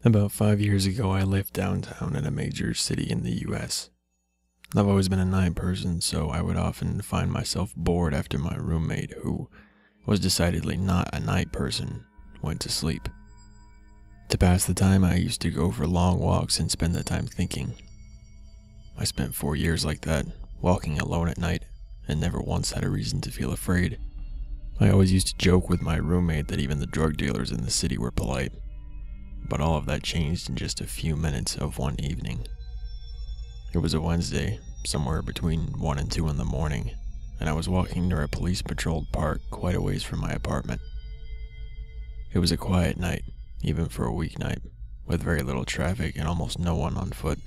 About 5 years ago, I lived downtown in a major city in the US. I've always been a night person, so I would often find myself bored after my roommate, who was decidedly not a night person, went to sleep. To pass the time, I used to go for long walks and spend the time thinking. I spent 4 years like that, walking alone at night, and never once had a reason to feel afraid. I always used to joke with my roommate that even the drug dealers in the city were polite. But all of that changed in just a few minutes of one evening. It was a Wednesday, somewhere between 1 and 2 in the morning, and I was walking near a police-patrolled park quite a ways from my apartment. It was a quiet night, even for a weeknight, with very little traffic and almost no one on foot.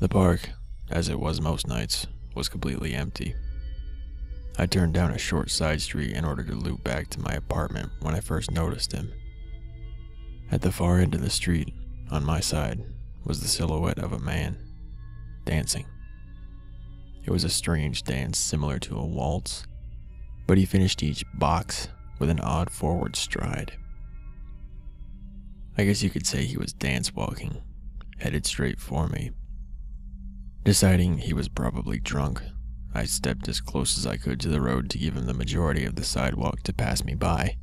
The park, as it was most nights, was completely empty. I turned down a short side street in order to loop back to my apartment when I first noticed him. At the far end of the street, on my side, was the silhouette of a man, dancing. It was a strange dance similar to a waltz, but he finished each box with an odd forward stride. I guess you could say he was dance walking, headed straight for me. Deciding he was probably drunk, I stepped as close as I could to the road to give him the majority of the sidewalk to pass me by.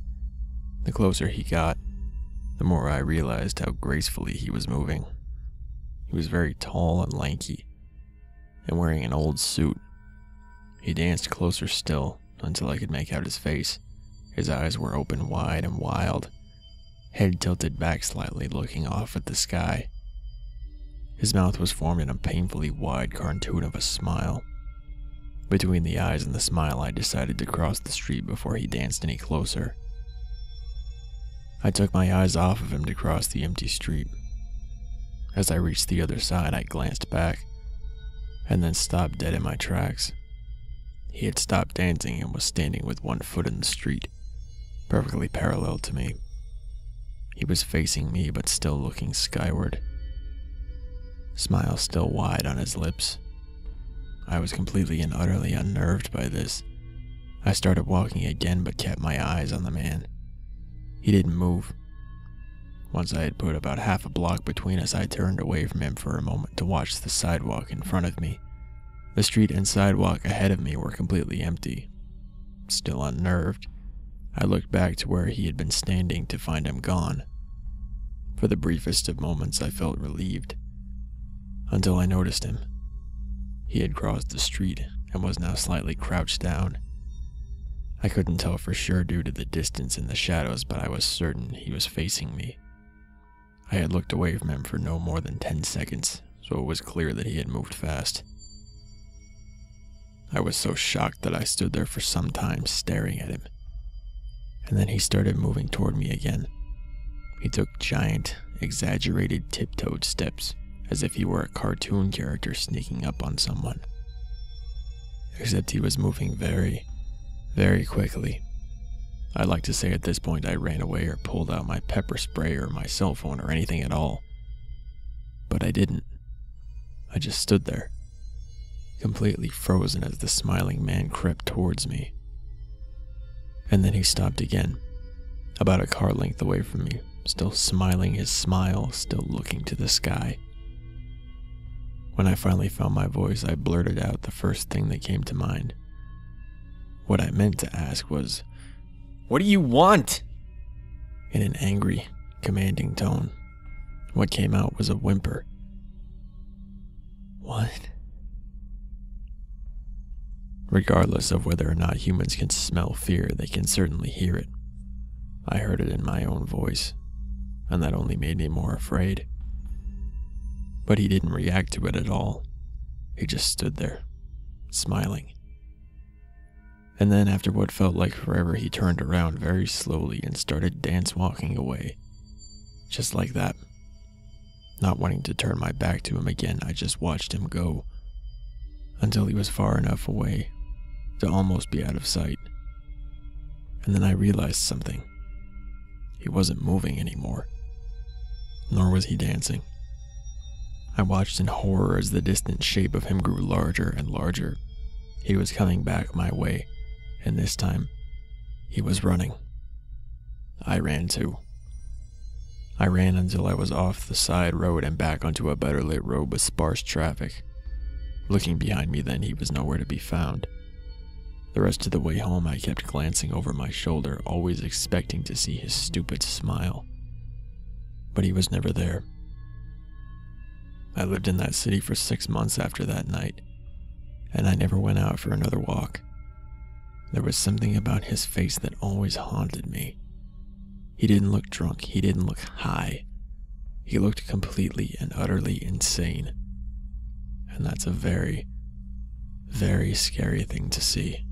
The closer he got, the more I realized how gracefully he was moving. He was very tall and lanky, and wearing an old suit. He danced closer still until I could make out his face. His eyes were open wide and wild, head tilted back slightly, looking off at the sky. His mouth was formed in a painfully wide cartoon of a smile. Between the eyes and the smile, I decided to cross the street before he danced any closer. I took my eyes off of him to cross the empty street. As I reached the other side, I glanced back, and then stopped dead in my tracks. He had stopped dancing and was standing with one foot in the street, perfectly parallel to me. He was facing me, but still looking skyward. Smile still wide on his lips. I was completely and utterly unnerved by this. I started walking again, but kept my eyes on the man. He didn't move. Once I had put about half a block between us, I turned away from him for a moment to watch the sidewalk in front of me. The street and sidewalk ahead of me were completely empty. Still unnerved, I looked back to where he had been standing to find him gone. For the briefest of moments, I felt relieved, until I noticed him. He had crossed the street and was now slightly crouched down. I couldn't tell for sure due to the distance and the shadows, but I was certain he was facing me. I had looked away from him for no more than 10 seconds, so it was clear that he had moved fast. I was so shocked that I stood there for some time staring at him. And then he started moving toward me again. He took giant, exaggerated tiptoed steps, as if he were a cartoon character sneaking up on someone. Except he was moving very, very quickly. I'd like to say at this point I ran away or pulled out my pepper spray or my cell phone or anything at all. But I didn't. I just stood there, completely frozen as the smiling man crept towards me. And then he stopped again, about a car length away from me, still smiling his smile, still looking to the sky. When I finally found my voice, I blurted out the first thing that came to mind. What I meant to ask was, "What do you want?" in an angry, commanding tone. What came out was a whimper. "What?" Regardless of whether or not humans can smell fear, they can certainly hear it. I heard it in my own voice, and that only made me more afraid. But he didn't react to it at all. He just stood there, smiling. And then after what felt like forever, he turned around very slowly and started dance walking away. Just like that. Not wanting to turn my back to him again, I just watched him go, until he was far enough away to almost be out of sight. And then I realized something. He wasn't moving anymore, nor was he dancing. I watched in horror as the distant shape of him grew larger and larger. He was coming back my way, and this time, he was running. I ran too. I ran until I was off the side road and back onto a better lit road with sparse traffic. Looking behind me then, he was nowhere to be found. The rest of the way home, I kept glancing over my shoulder, always expecting to see his stupid smile. But he was never there. I lived in that city for 6 months after that night, and I never went out for another walk. There was something about his face that always haunted me. He didn't look drunk, he didn't look high. He looked completely and utterly insane. And that's a very, very scary thing to see.